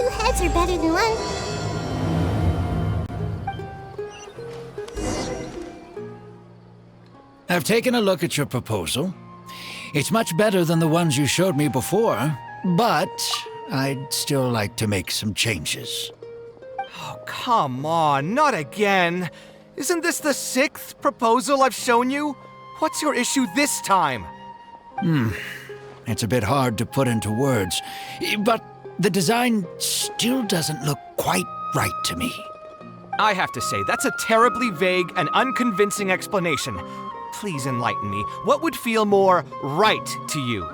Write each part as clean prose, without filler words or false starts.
Two heads are better than one. I've taken a look at your proposal. It's much better than the ones you showed me before, but I'd still like to make some changes. Oh, come on, not again. Isn't this the 6th proposal I've shown you? What's your issue this time? It's a bit hard to put into words, but the design still doesn't look quite right to me. I have to say, that's a terribly vague and unconvincing explanation. Please enlighten me. What would feel more right to you?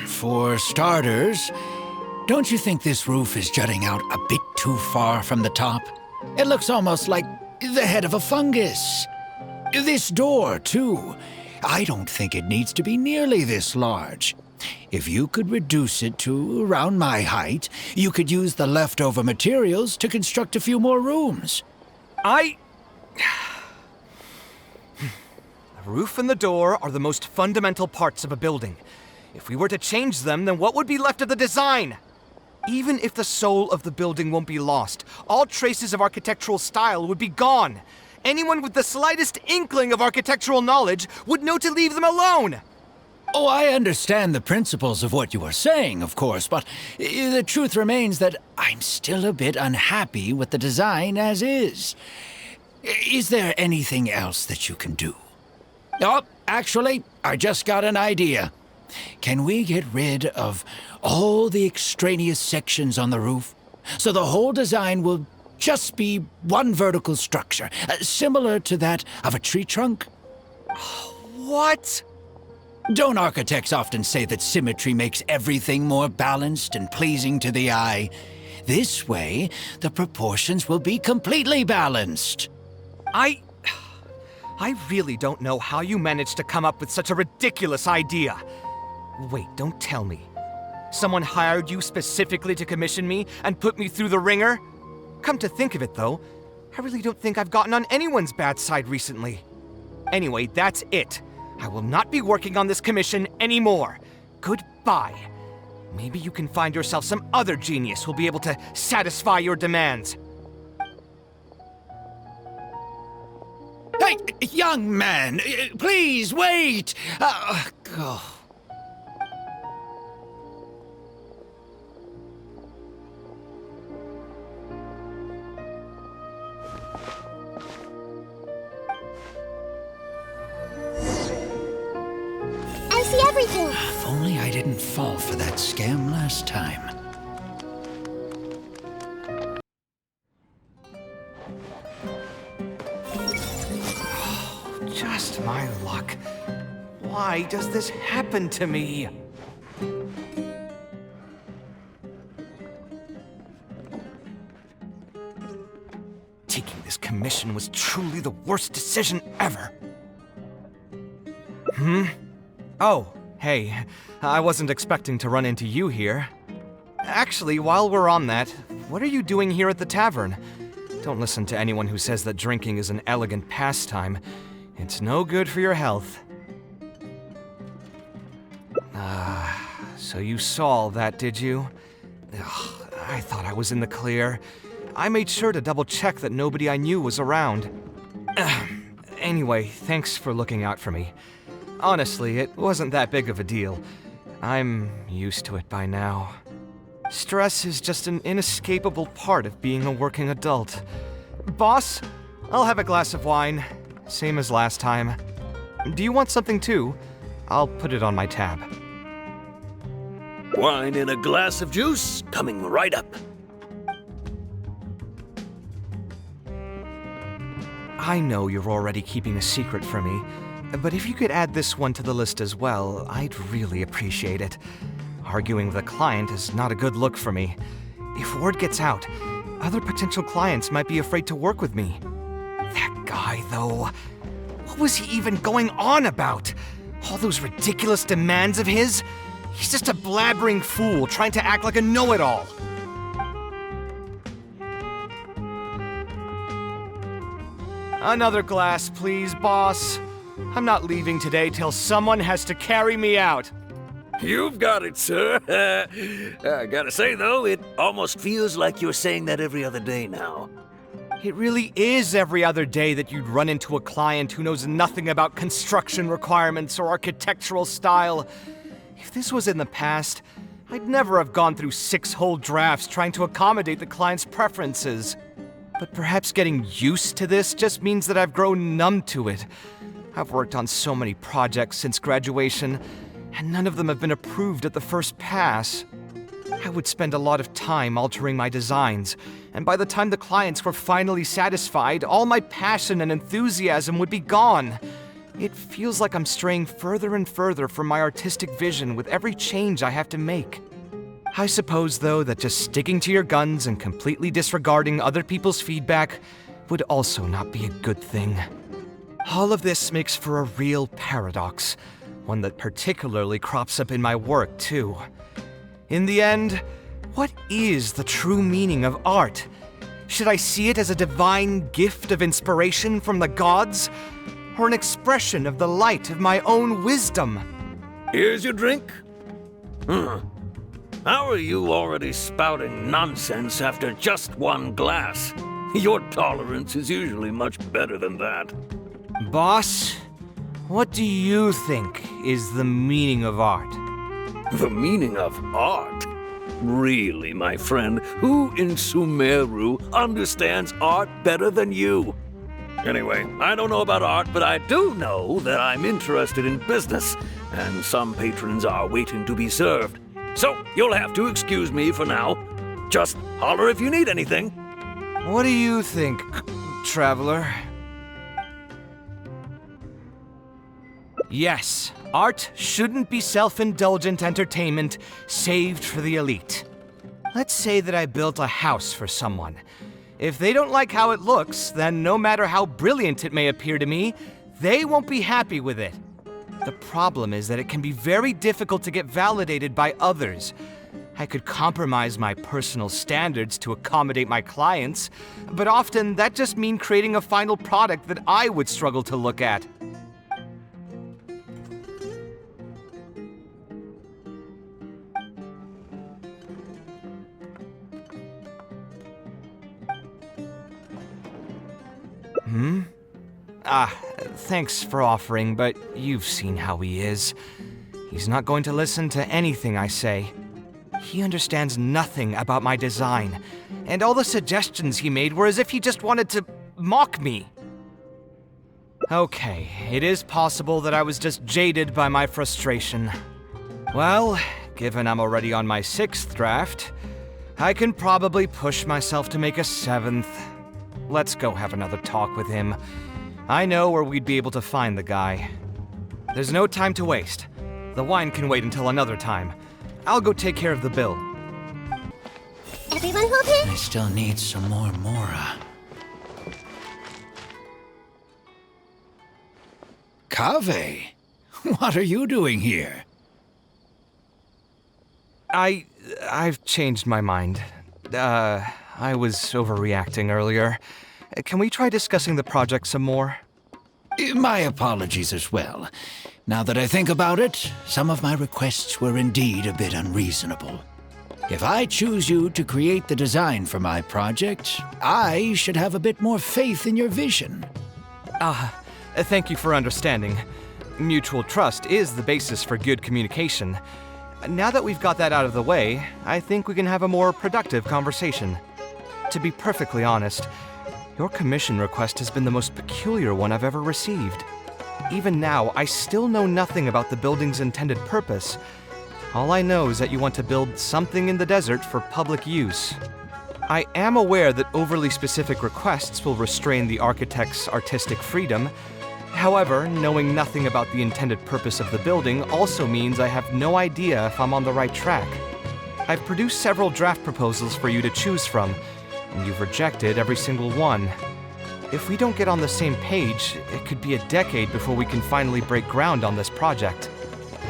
For starters, don't you think this roof is jutting out a bit too far from the top? It looks almost like the head of a fungus. This door, too. I don't think it needs to be nearly this large. If you could reduce it to around my height, you could use the leftover materials to construct a few more rooms. The roof and the door are the most fundamental parts of a building. If we were to change them, then what would be left of the design? Even if the soul of the building won't be lost, all traces of architectural style would be gone. Anyone with the slightest inkling of architectural knowledge would know to leave them alone. Oh, I understand the principles of what you are saying, of course, but the truth remains that I'm still a bit unhappy with the design as is. Is there anything else that you can do? Oh, actually, I just got an idea. Can we get rid of all the extraneous sections on the roof, so the whole design will just be one vertical structure, similar to that of a tree trunk? What? Don't architects often say that symmetry makes everything more balanced and pleasing to the eye? This way, the proportions will be completely balanced. I really don't know how you managed to come up with such a ridiculous idea. Wait, don't tell me. Someone hired you specifically to commission me and put me through the ringer? Come to think of it, though, I really don't think I've gotten on anyone's bad side recently. Anyway, that's it. I will not be working on this commission anymore. Goodbye. Maybe you can find yourself some other genius who'll be able to satisfy your demands. Hey, young man, please wait! Oh. I see everything. If only I didn't fall for that scam last time. Just my luck. Why does this happen to me? Taking this commission was truly the worst decision ever. Oh, hey. I wasn't expecting to run into you here. Actually, while we're on that, what are you doing here at the tavern? Don't listen to anyone who says that drinking is an elegant pastime. It's no good for your health. So you saw all that, did you? Ugh, I thought I was in the clear. I made sure to double-check that nobody I knew was around. Anyway, thanks for looking out for me. Honestly, it wasn't that big of a deal. I'm used to it by now. Stress is just an inescapable part of being a working adult. Boss, I'll have a glass of wine. Same as last time. Do you want something too? I'll put it on my tab. Wine and a glass of juice coming right up. I know you're already keeping a secret from me, but if you could add this one to the list as well, I'd really appreciate it. Arguing with a client is not a good look for me. If word gets out, other potential clients might be afraid to work with me. That guy, though, what was he even going on about? All those ridiculous demands of his? He's just a blabbering fool trying to act like a know-it-all. Another glass, please, boss. I'm not leaving today till someone has to carry me out. You've got it, sir. I gotta say, though, it almost feels like you're saying that every other day now. It really is every other day that you'd run into a client who knows nothing about construction requirements or architectural style. If this was in the past, I'd never have gone through 6 whole drafts trying to accommodate the client's preferences. But perhaps getting used to this just means that I've grown numb to it. I've worked on so many projects since graduation, and none of them have been approved at the first pass. I would spend a lot of time altering my designs, and by the time the clients were finally satisfied, all my passion and enthusiasm would be gone. It feels like I'm straying further and further from my artistic vision with every change I have to make. I suppose, though, that just sticking to your guns and completely disregarding other people's feedback would also not be a good thing. All of this makes for a real paradox, one that particularly crops up in my work, too. In the end, what is the true meaning of art? Should I see it as a divine gift of inspiration from the gods, or an expression of the light of my own wisdom? Here's your drink. How are you already spouting nonsense after just one glass? Your tolerance is usually much better than that. Boss, what do you think is the meaning of art? The meaning of art? Really, my friend, who in Sumeru understands art better than you? Anyway, I don't know about art, but I do know that I'm interested in business, and some patrons are waiting to be served. So, you'll have to excuse me for now. Just holler if you need anything. What do you think, traveler? Yes, art shouldn't be self-indulgent entertainment saved for the elite. Let's say that I built a house for someone. If they don't like how it looks, then no matter how brilliant it may appear to me, they won't be happy with it. The problem is that it can be very difficult to get validated by others. I could compromise my personal standards to accommodate my clients, but often that just means creating a final product that I would struggle to look at. Thanks for offering, but you've seen how he is. He's not going to listen to anything I say. He understands nothing about my design, and all the suggestions he made were as if he just wanted to mock me. Okay, it is possible that I was just jaded by my frustration. Well, given I'm already on my 6th draft, I can probably push myself to make a 7th. Let's go have another talk with him. I know where we'd be able to find the guy. There's no time to waste. The wine can wait until another time. I'll go take care of the bill. Everyone hold it? I still need some more Mora. Kaveh, what are you doing here? I've changed my mind. I was overreacting earlier. Can we try discussing the project some more? My apologies as well. Now that I think about it, some of my requests were indeed a bit unreasonable. If I choose you to create the design for my project, I should have a bit more faith in your vision. Thank you for understanding. Mutual trust is the basis for good communication. Now that we've got that out of the way, I think we can have a more productive conversation. To be perfectly honest, your commission request has been the most peculiar one I've ever received. Even now, I still know nothing about the building's intended purpose. All I know is that you want to build something in the desert for public use. I am aware that overly specific requests will restrain the architect's artistic freedom. However, knowing nothing about the intended purpose of the building also means I have no idea if I'm on the right track. I've produced several draft proposals for you to choose from, and you've rejected every single one. If we don't get on the same page, it could be a decade before we can finally break ground on this project.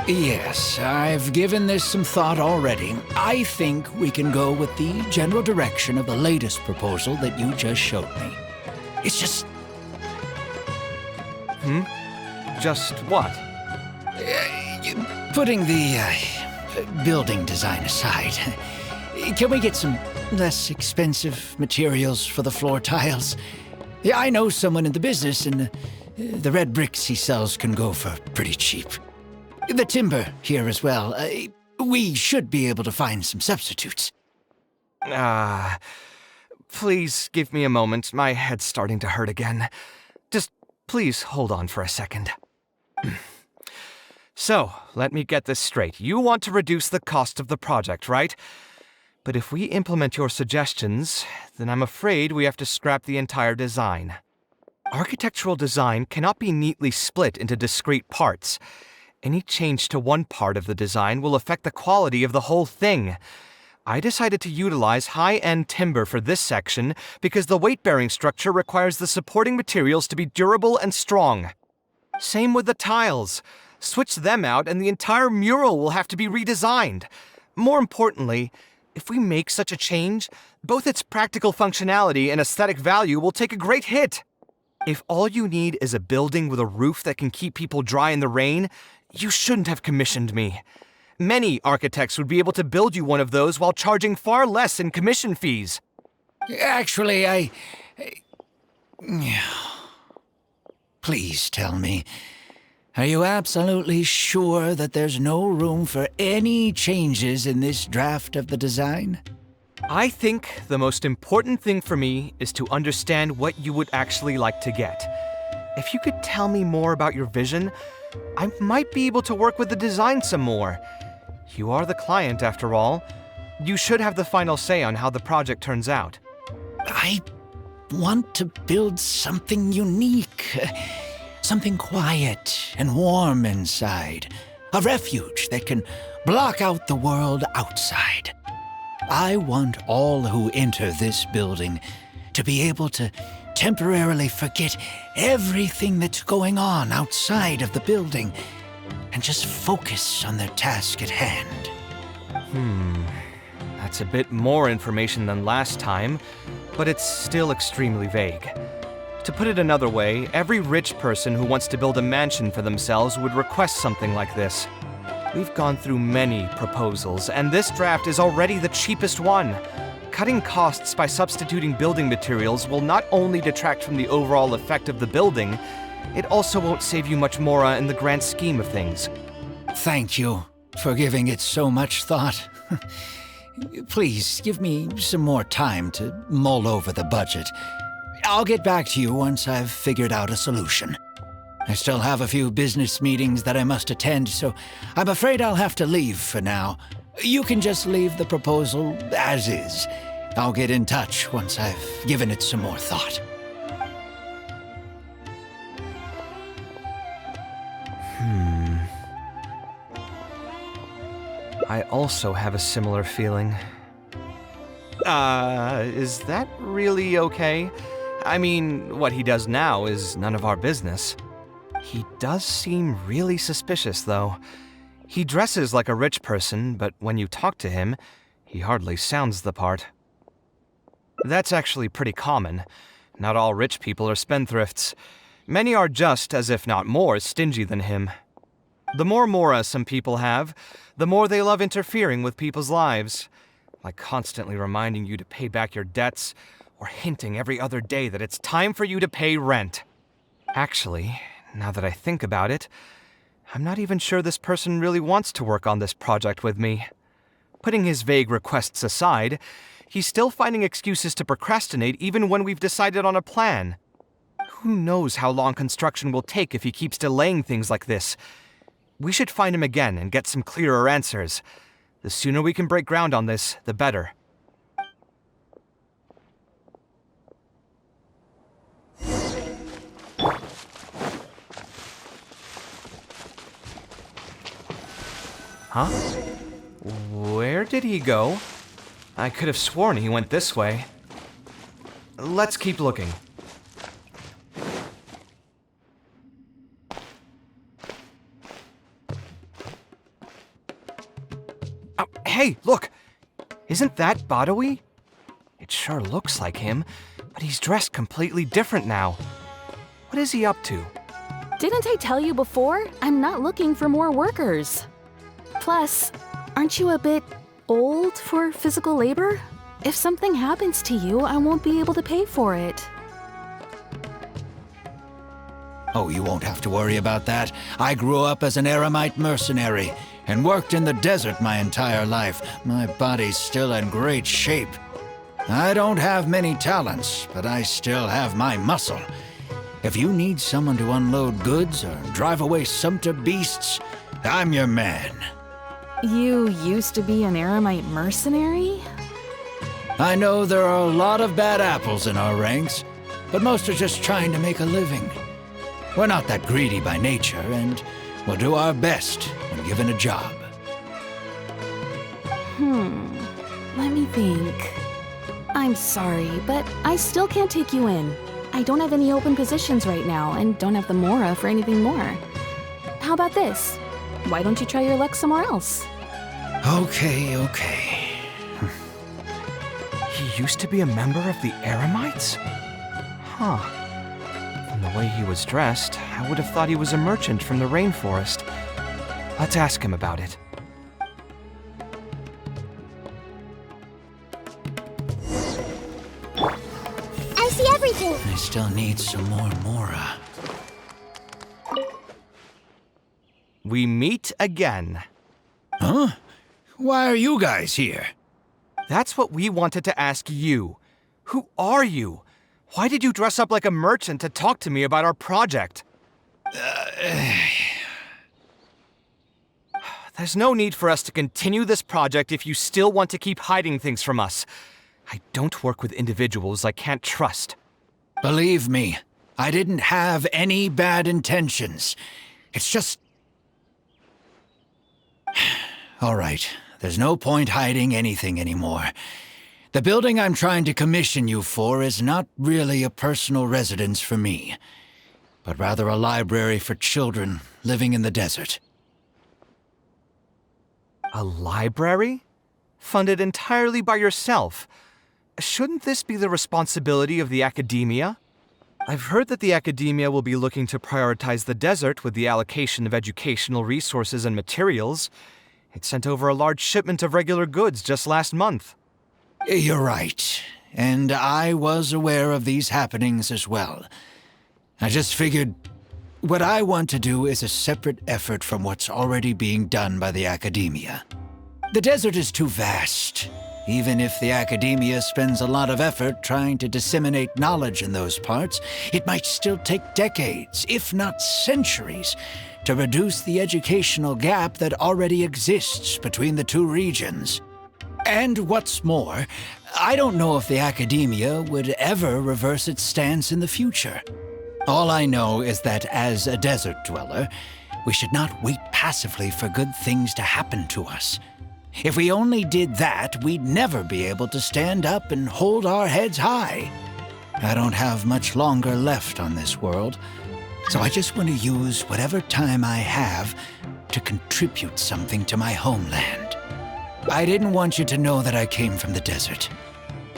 Yes, I've given this some thought already. I think we can go with the general direction of the latest proposal that you just showed me. It's just... Just what? putting the building design aside, can we get some less expensive materials for the floor tiles? Yeah, I know someone in the business, and the red bricks he sells can go for pretty cheap. The timber here as well. We should be able to find some substitutes. Please give me a moment. My head's starting to hurt again. Just please hold on for a second. So, let me get this straight. You want to reduce the cost of the project, right? But if we implement your suggestions, then I'm afraid we have to scrap the entire design. Architectural design cannot be neatly split into discrete parts. Any change to one part of the design will affect the quality of the whole thing. I decided to utilize high-end timber for this section because the weight-bearing structure requires the supporting materials to be durable and strong. Same with the tiles. Switch them out and the entire mural will have to be redesigned. More importantly, if we make such a change, both its practical functionality and aesthetic value will take a great hit. If all you need is a building with a roof that can keep people dry in the rain, you shouldn't have commissioned me. Many architects would be able to build you one of those while charging far less in commission fees. Actually, Please tell me, are you absolutely sure that there's no room for any changes in this draft of the design? I think the most important thing for me is to understand what you would actually like to get. If you could tell me more about your vision, I might be able to work with the design some more. You are the client, after all. You should have the final say on how the project turns out. I want to build something unique. Something quiet and warm inside. A refuge that can block out the world outside. I want all who enter this building to be able to temporarily forget everything that's going on outside of the building and just focus on their task at hand. That's a bit more information than last time, but it's still extremely vague. To put it another way, every rich person who wants to build a mansion for themselves would request something like this. We've gone through many proposals, and this draft is already the cheapest one. Cutting costs by substituting building materials will not only detract from the overall effect of the building, it also won't save you much more in the grand scheme of things. Thank you for giving it so much thought. Please, give me some more time to mull over the budget. I'll get back to you once I've figured out a solution. I still have a few business meetings that I must attend, so I'm afraid I'll have to leave for now. You can just leave the proposal as is. I'll get in touch once I've given it some more thought. I also have a similar feeling. Is that really okay? I mean, what he does now is none of our business. He does seem really suspicious, though. He dresses like a rich person, but when you talk to him, he hardly sounds the part. That's actually pretty common. Not all rich people are spendthrifts. Many are just, as if not more, stingy than him. The more mora some people have, the more they love interfering with people's lives, like constantly reminding you to pay back your debts, or hinting every other day that it's time for you to pay rent. Actually, now that I think about it, I'm not even sure this person really wants to work on this project with me. Putting his vague requests aside, he's still finding excuses to procrastinate even when we've decided on a plan. Who knows how long construction will take if he keeps delaying things like this? We should find him again and get some clearer answers. The sooner we can break ground on this, the better. Huh? Where did he go? I could have sworn he went this way. Let's keep looking. Oh, hey, look! Isn't that Badawi? It sure looks like him, but he's dressed completely different now. What is he up to? Didn't I tell you before? I'm not looking for more workers. Plus, Aren't you a bit old for physical labor? If something happens to you, I won't be able to pay for it. Oh, you won't have to worry about that. I grew up as an Eremite mercenary and worked in the desert my entire life. My body's still in great shape. I don't have many talents, but I still have my muscle. If you need someone to unload goods or drive away sumpter beasts, I'm your man. You used to be an Eremite mercenary? I know there are a lot of bad apples in our ranks, but most are just trying to make a living. We're not that greedy by nature, and we'll do our best when given a job. Let me think. I'm sorry, but I still can't take you in. I don't have any open positions right now, and don't have the Mora for anything more. How about this? Why don't you try your luck somewhere else? Okay. He used to be a member of the Eremites? Huh. From the way he was dressed, I would have thought he was a merchant from the rainforest. Let's ask him about it. I see everything. I still need some more Mora. We meet again. Huh? Why are you guys here? That's what we wanted to ask you. Who are you? Why did you dress up like a merchant to talk to me about our project? There's no need for us to continue this project if you still want to keep hiding things from us. I don't work with individuals I can't trust. Believe me, I didn't have any bad intentions. It's just... All right, there's no point hiding anything anymore. The building I'm trying to commission you for is not really a personal residence for me, but rather a library for children living in the desert. A library? Funded entirely by yourself? Shouldn't this be the responsibility of the academia? I've heard that the academia will be looking to prioritize the desert with the allocation of educational resources and materials. It sent over a large shipment of regular goods just last month. You're right, and I was aware of these happenings as well. I just figured what I want to do is a separate effort from what's already being done by the academia. The desert is too vast. Even if the academia spends a lot of effort trying to disseminate knowledge in those parts, it might still take decades, if not centuries, to reduce the educational gap that already exists between the two regions. And what's more, I don't know if the academia would ever reverse its stance in the future. All I know is that as a desert dweller, we should not wait passively for good things to happen to us. If we only did that, we'd never be able to stand up and hold our heads high. I don't have much longer left on this world, so I just want to use whatever time I have to contribute something to my homeland. I didn't want you to know that I came from the desert.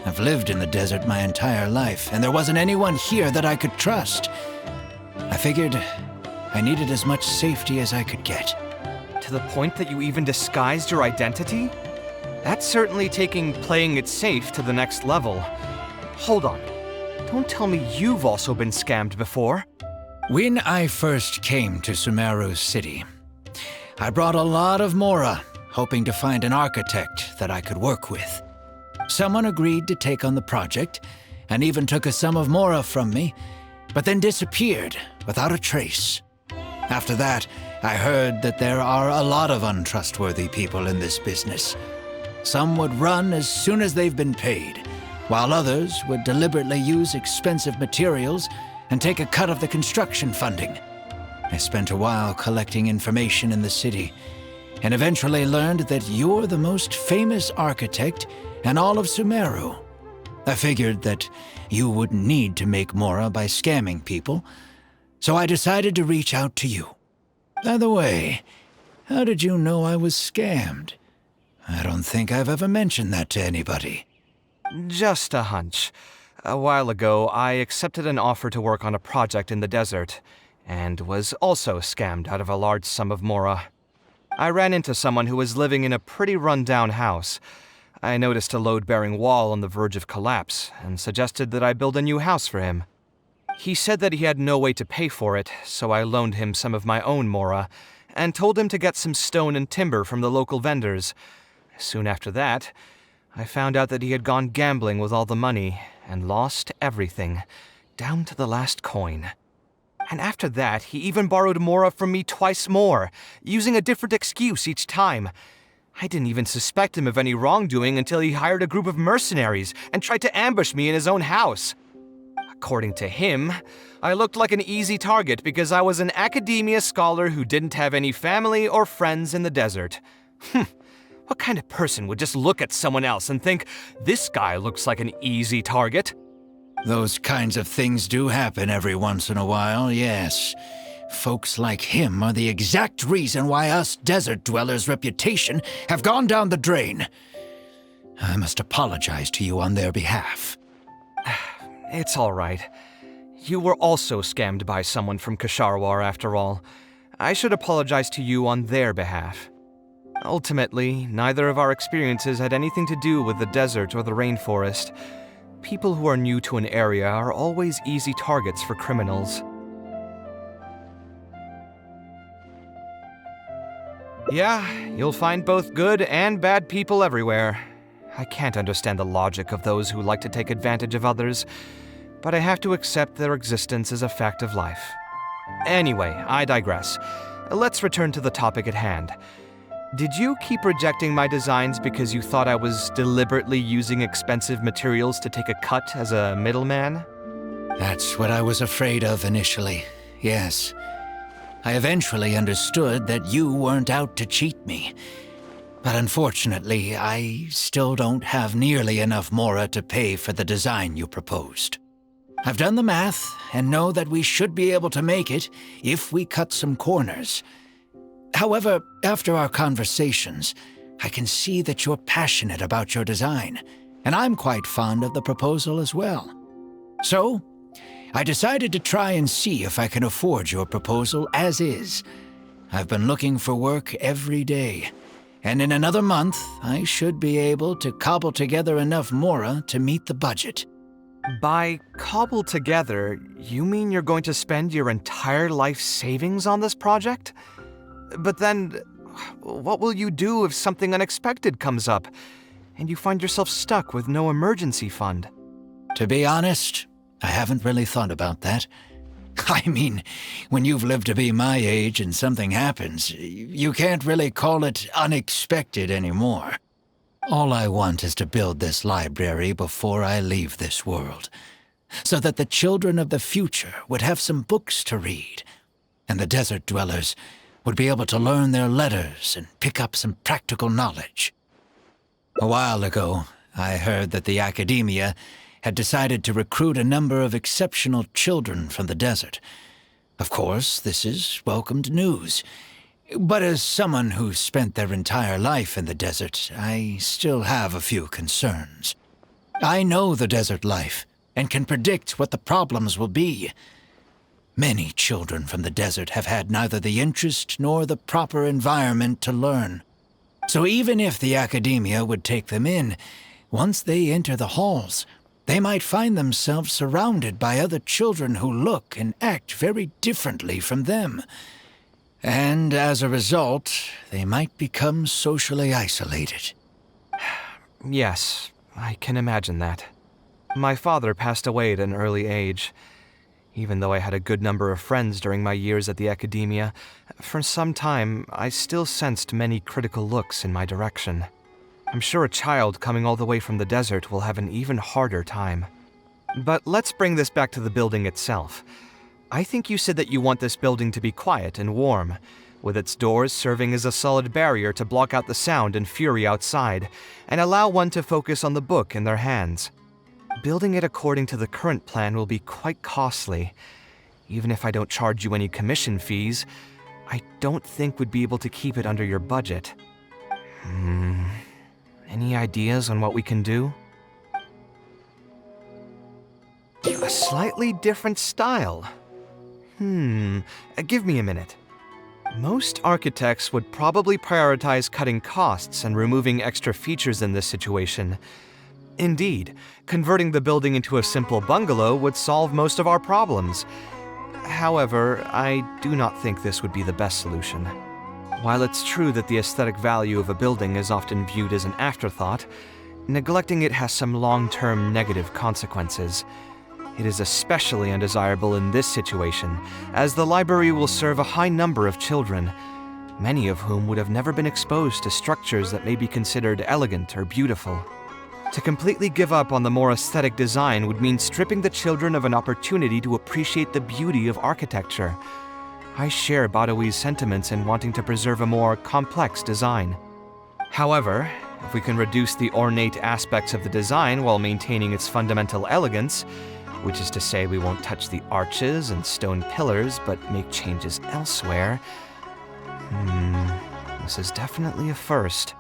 I've lived in the desert my entire life, and there wasn't anyone here that I could trust. I figured I needed as much safety as I could get. To the point that you even disguised your identity? That's certainly taking playing it safe to the next level. Hold on. Don't tell me you've also been scammed before. When I first came to Sumeru City, I brought a lot of Mora, hoping to find an architect that I could work with. Someone agreed to take on the project, and even took a sum of Mora from me, but then disappeared without a trace. After that, I heard that there are a lot of untrustworthy people in this business. Some would run as soon as they've been paid, while others would deliberately use expensive materials and take a cut of the construction funding. I spent a while collecting information in the city, and eventually learned that you're the most famous architect in all of Sumeru. I figured that you wouldn't need to make Mora by scamming people, so I decided to reach out to you. By the way, how did you know I was scammed? I don't think I've ever mentioned that to anybody. Just a hunch. A while ago, I accepted an offer to work on a project in the desert, and was also scammed out of a large sum of Mora. I ran into someone who was living in a pretty run-down house. I noticed a load-bearing wall on the verge of collapse and suggested that I build a new house for him. He said that he had no way to pay for it, so I loaned him some of my own mora and told him to get some stone and timber from the local vendors. Soon after that, I found out that he had gone gambling with all the money and lost everything, down to the last coin. And after that, he even borrowed mora from me twice more, using a different excuse each time. I didn't even suspect him of any wrongdoing until he hired a group of mercenaries and tried to ambush me in his own house. According to him, I looked like an easy target because I was an academia scholar who didn't have any family or friends in the desert. What kind of person would just look at someone else and think, this guy looks like an easy target? Those kinds of things do happen every once in a while, yes. Folks like him are the exact reason why us desert dwellers' reputation have gone down the drain. I must apologize to you on their behalf. It's all right. You were also scammed by someone from Kasharwar after all. I should apologize to you on their behalf. Ultimately, neither of our experiences had anything to do with the desert or the rainforest. People who are new to an area are always easy targets for criminals. Yeah, you'll find both good and bad people everywhere. I can't understand the logic of those who like to take advantage of others, but I have to accept their existence as a fact of life. Anyway, I digress. Let's return to the topic at hand. Did you keep rejecting my designs because you thought I was deliberately using expensive materials to take a cut as a middleman? That's what I was afraid of initially, yes. I eventually understood that you weren't out to cheat me. But unfortunately, I still don't have nearly enough mora to pay for the design you proposed. I've done the math and know that we should be able to make it if we cut some corners. However, after our conversations, I can see that you're passionate about your design, and I'm quite fond of the proposal as well. So, I decided to try and see if I can afford your proposal as is. I've been looking for work every day, and in another month, I should be able to cobble together enough mora to meet the budget. By cobble together, you mean you're going to spend your entire life savings on this project? But then, what will you do if something unexpected comes up, and you find yourself stuck with no emergency fund? To be honest, I haven't really thought about that. I mean, when you've lived to be my age and something happens, you can't really call it unexpected anymore. All I want is to build this library before I leave this world, so that the children of the future would have some books to read, and the desert dwellers would be able to learn their letters and pick up some practical knowledge. A while ago, I heard that the academia had decided to recruit a number of exceptional children from the desert. Of course, this is welcomed news. But as someone who spent their entire life in the desert, I still have a few concerns. I know the desert life and can predict what the problems will be. Many children from the desert have had neither the interest nor the proper environment to learn. So even if the academia would take them in, once they enter the halls, they might find themselves surrounded by other children who look and act very differently from them. And as a result, they might become socially isolated. Yes, I can imagine that. My father passed away at an early age. Even though I had a good number of friends during my years at the academia, for some time I still sensed many critical looks in my direction. I'm sure a child coming all the way from the desert will have an even harder time. But let's bring this back to the building itself. I think you said that you want this building to be quiet and warm, with its doors serving as a solid barrier to block out the sound and fury outside, and allow one to focus on the book in their hands. Building it according to the current plan will be quite costly. Even if I don't charge you any commission fees, I don't think we'd be able to keep it under your budget. Any ideas on what we can do? A slightly different style. Give me a minute. Most architects would probably prioritize cutting costs and removing extra features in this situation. Indeed, converting the building into a simple bungalow would solve most of our problems. However, I do not think this would be the best solution. While it's true that the aesthetic value of a building is often viewed as an afterthought, neglecting it has some long-term negative consequences. It is especially undesirable in this situation, as the library will serve a high number of children, many of whom would have never been exposed to structures that may be considered elegant or beautiful. To completely give up on the more aesthetic design would mean stripping the children of an opportunity to appreciate the beauty of architecture. I share Badawi's sentiments in wanting to preserve a more complex design. However, if we can reduce the ornate aspects of the design while maintaining its fundamental elegance, which is to say we won't touch the arches and stone pillars but make changes elsewhere, this is definitely a first.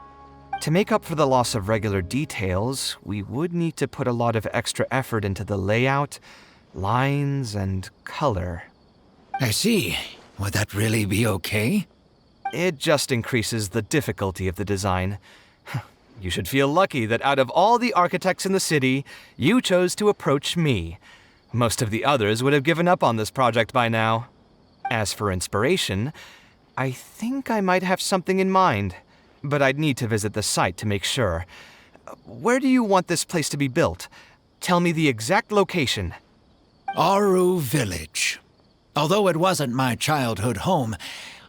To make up for the loss of regular details, we would need to put a lot of extra effort into the layout, lines, and color. I see. Would that really be okay? It just increases the difficulty of the design. You should feel lucky that out of all the architects in the city, you chose to approach me. Most of the others would have given up on this project by now. As for inspiration, I think I might have something in mind, but I'd need to visit the site to make sure. Where do you want this place to be built? Tell me the exact location. Aru Village. Although it wasn't my childhood home,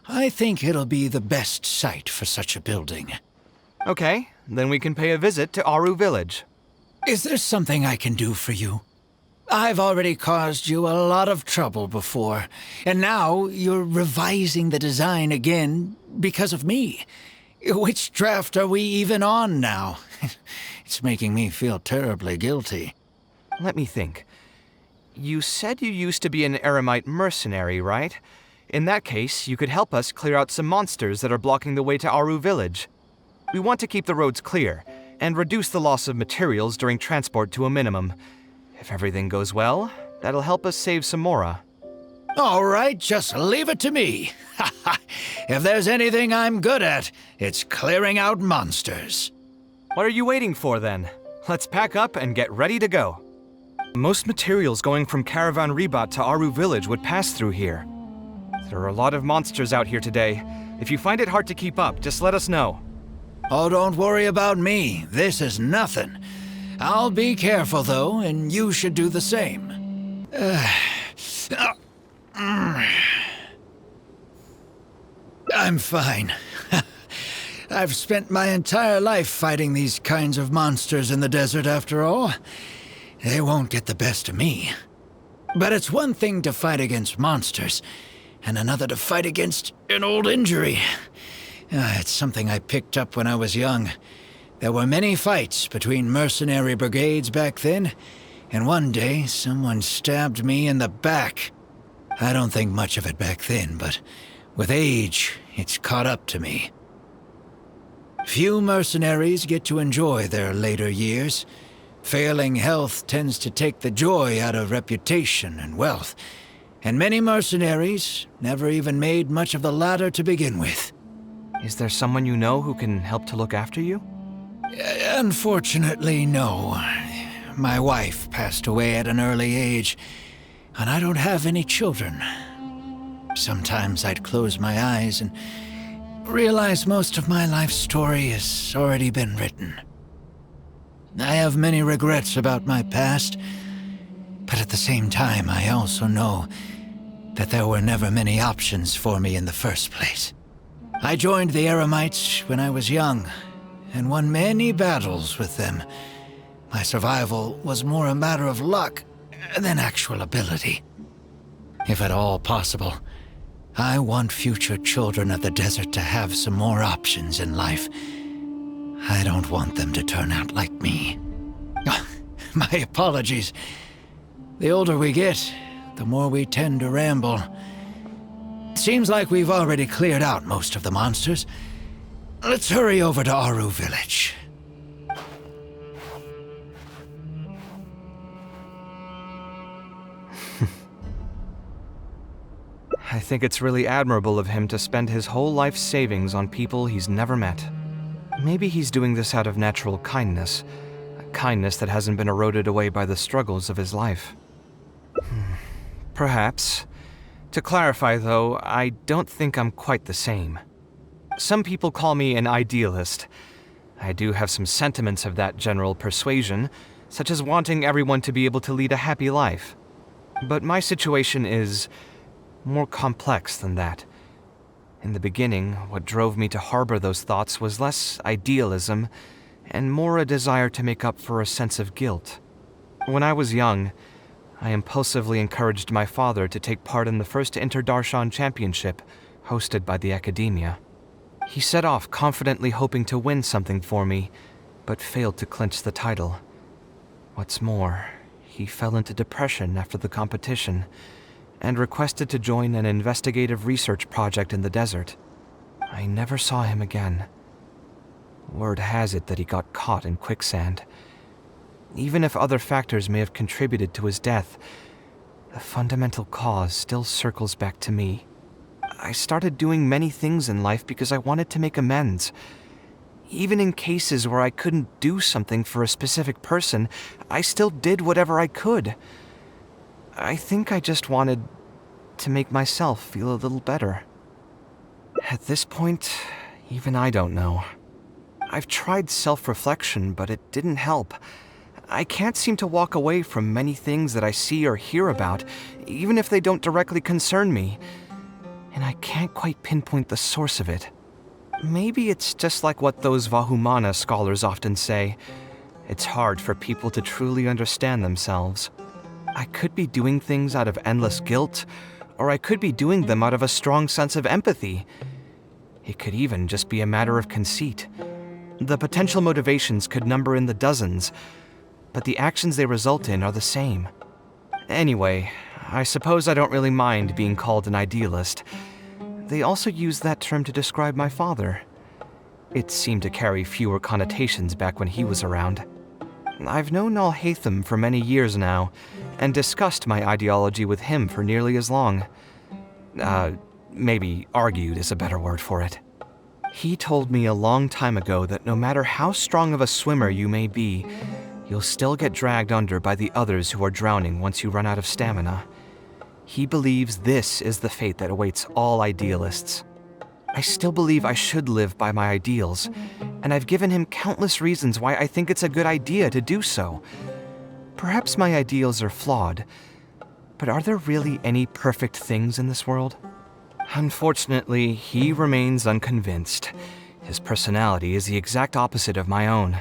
I think it'll be the best site for such a building. Okay, then we can pay a visit to Aru Village. Is there something I can do for you? I've already caused you a lot of trouble before, and now you're revising the design again because of me. Which draft are we even on now? It's making me feel terribly guilty. Let me think. You said you used to be an Eremite mercenary, right? In that case, you could help us clear out some monsters that are blocking the way to Aru Village. We want to keep the roads clear, and reduce the loss of materials during transport to a minimum. If everything goes well, that'll help us save some Mora. All right, just leave it to me. If there's anything I'm good at, it's clearing out monsters. What are you waiting for then? Let's pack up and get ready to go. Most materials going from Caravan Ribat to Aru Village would pass through here. There are a lot of monsters out here today. If you find it hard to keep up, just let us know. Oh, don't worry about me. This is nothing. I'll be careful, though, and you should do the same. I'm fine. I've spent my entire life fighting these kinds of monsters in the desert, after all. They won't get the best of me. But it's one thing to fight against monsters, and another to fight against an old injury. It's something I picked up when I was young. There were many fights between mercenary brigades back then, and one day someone stabbed me in the back. I don't think much of it back then, but with age, it's caught up to me. Few mercenaries get to enjoy their later years. Failing health tends to take the joy out of reputation and wealth, and many mercenaries never even made much of the latter to begin with. Is there someone you know who can help to look after you? Unfortunately, no. My wife passed away at an early age, and I don't have any children. Sometimes I'd close my eyes and realize most of my life story has already been written. I have many regrets about my past, but at the same time I also know that there were never many options for me in the first place. I joined the Eremites when I was young, and won many battles with them. My survival was more a matter of luck than actual ability. If at all possible, I want future children of the desert to have some more options in life. I don't want them to turn out like me. My apologies. The older we get, the more we tend to ramble. Seems like we've already cleared out most of the monsters. Let's hurry over to Aru Village. I think it's really admirable of him to spend his whole life savings on people he's never met. Maybe he's doing this out of natural kindness, a kindness that hasn't been eroded away by the struggles of his life. Perhaps. To clarify, though, I don't think I'm quite the same. Some people call me an idealist. I do have some sentiments of that general persuasion, such as wanting everyone to be able to lead a happy life. But my situation is more complex than that. In the beginning, what drove me to harbor those thoughts was less idealism and more a desire to make up for a sense of guilt. When I was young, I impulsively encouraged my father to take part in the first Inter-Darshan Championship hosted by the Academia. He set off confidently hoping to win something for me, but failed to clinch the title. What's more, he fell into depression after the competition and requested to join an investigative research project in the desert. I never saw him again. Word has it that he got caught in quicksand. Even if other factors may have contributed to his death, the fundamental cause still circles back to me. I started doing many things in life because I wanted to make amends. Even in cases where I couldn't do something for a specific person, I still did whatever I could. I think I just wanted to make myself feel a little better. At this point, even I don't know. I've tried self-reflection, but it didn't help. I can't seem to walk away from many things that I see or hear about, even if they don't directly concern me. And I can't quite pinpoint the source of it. Maybe it's just like what those Vahumana scholars often say. It's hard for people to truly understand themselves. I could be doing things out of endless guilt, or I could be doing them out of a strong sense of empathy. It could even just be a matter of conceit. The potential motivations could number in the dozens, but the actions they result in are the same. Anyway, I suppose I don't really mind being called an idealist. They also use that term to describe my father. It seemed to carry fewer connotations back when he was around. I've known Alhaitham for many years now, and discussed my ideology with him for nearly as long. Maybe argued is a better word for it. He told me a long time ago that no matter how strong of a swimmer you may be, you'll still get dragged under by the others who are drowning once you run out of stamina. He believes this is the fate that awaits all idealists. I still believe I should live by my ideals, and I've given him countless reasons why I think it's a good idea to do so. Perhaps my ideals are flawed, but are there really any perfect things in this world? Unfortunately, he remains unconvinced. His personality is the exact opposite of my own.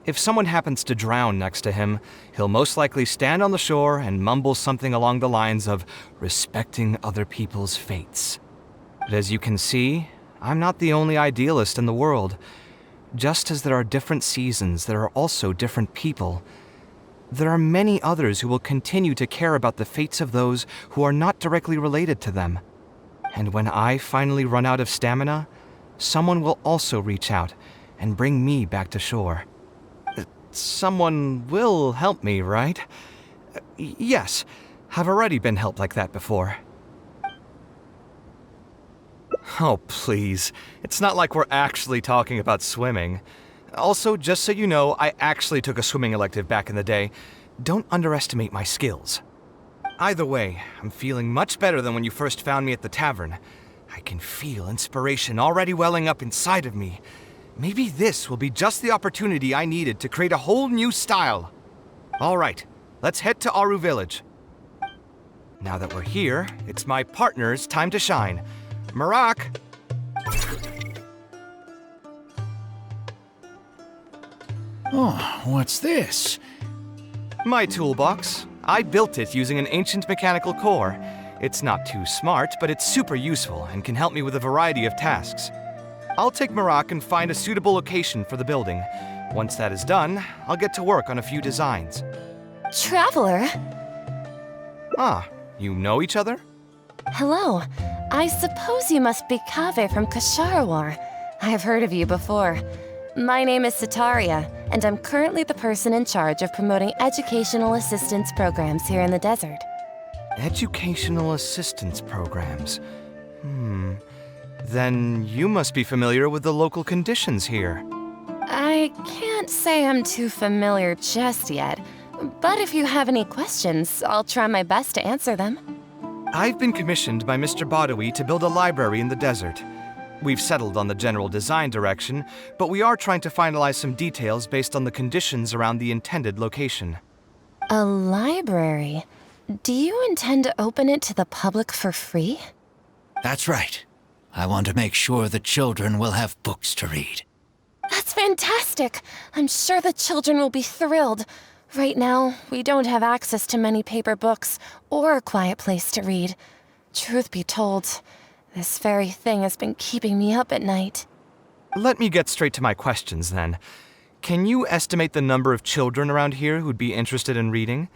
If someone happens to drown next to him, he'll most likely stand on the shore and mumble something along the lines of respecting other people's fates. But as you can see, I'm not the only idealist in the world. Just as there are different seasons, there are also different people. There are many others who will continue to care about the fates of those who are not directly related to them. And when I finally run out of stamina, someone will also reach out and bring me back to shore. Someone will help me, right? Yes, I've already been helped like that before. Oh, please. It's not like we're actually talking about swimming. Also, just so you know, I actually took a swimming elective back in the day. Don't underestimate my skills. Either way, I'm feeling much better than when you first found me at the tavern. I can feel inspiration already welling up inside of me. Maybe this will be just the opportunity I needed to create a whole new style. All right, let's head to Aru Village. Now that we're here, it's my partner's time to shine. Marak! Oh, what's this? My toolbox. I built it using an ancient mechanical core. It's not too smart, but it's super useful and can help me with a variety of tasks. I'll take Marak and find a suitable location for the building. Once that is done, I'll get to work on a few designs. Traveler? Ah, you know each other? Hello. I suppose you must be Kaveh from Kasharawar. I have heard of you before. My name is Sataria, and I'm currently the person in charge of promoting educational assistance programs here in the desert. Educational assistance programs. Then you must be familiar with the local conditions here. I can't say I'm too familiar just yet, but if you have any questions, I'll try my best to answer them. I've been commissioned by Mr. Badawi to build a library in the desert. We've settled on the general design direction, but we are trying to finalize some details based on the conditions around the intended location. A library? Do you intend to open it to the public for free? That's right. I want to make sure the children will have books to read. That's fantastic! I'm sure the children will be thrilled. Right now, we don't have access to many paper books or a quiet place to read. Truth be told, this very thing has been keeping me up at night. Let me get straight to my questions then. Can you estimate the number of children around here who'd be interested in reading?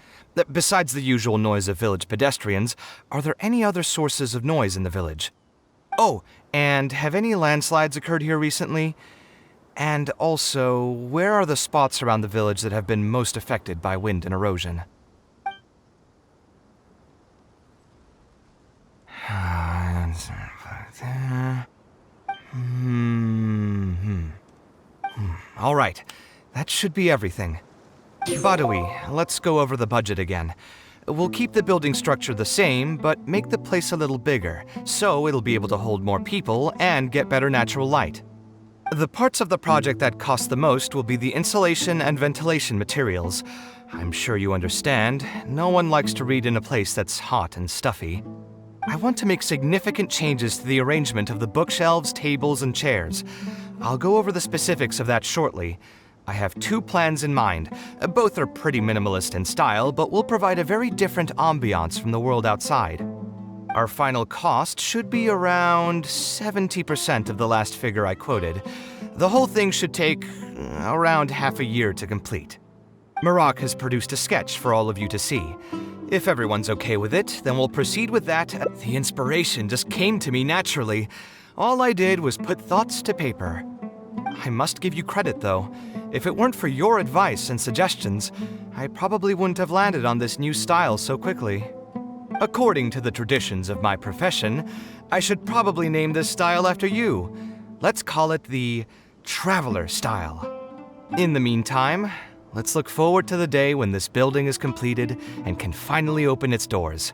Besides the usual noise of village pedestrians, are there any other sources of noise in the village? Oh, and have any landslides occurred here recently? And also, where are the spots around the village that have been most affected by wind and erosion? All right, that should be everything. Badawi, let's go over the budget again. We'll keep the building structure the same, but make the place a little bigger, so it'll be able to hold more people and get better natural light. The parts of the project that cost the most will be the insulation and ventilation materials. I'm sure you understand, no one likes to read in a place that's hot and stuffy. I want to make significant changes to the arrangement of the bookshelves, tables, and chairs. I'll go over the specifics of that shortly. I have two plans in mind. Both are pretty minimalist in style, but will provide a very different ambiance from the world outside. Our final cost should be around 70% of the last figure I quoted. The whole thing should take around half a year to complete. Marak has produced a sketch for all of you to see. If everyone's okay with it, then we'll proceed with that. The inspiration just came to me naturally. All I did was put thoughts to paper. I must give you credit, though. If it weren't for your advice and suggestions, I probably wouldn't have landed on this new style so quickly. According to the traditions of my profession, I should probably name this style after you. Let's call it the Traveler style. In the meantime, let's look forward to the day when this building is completed and can finally open its doors.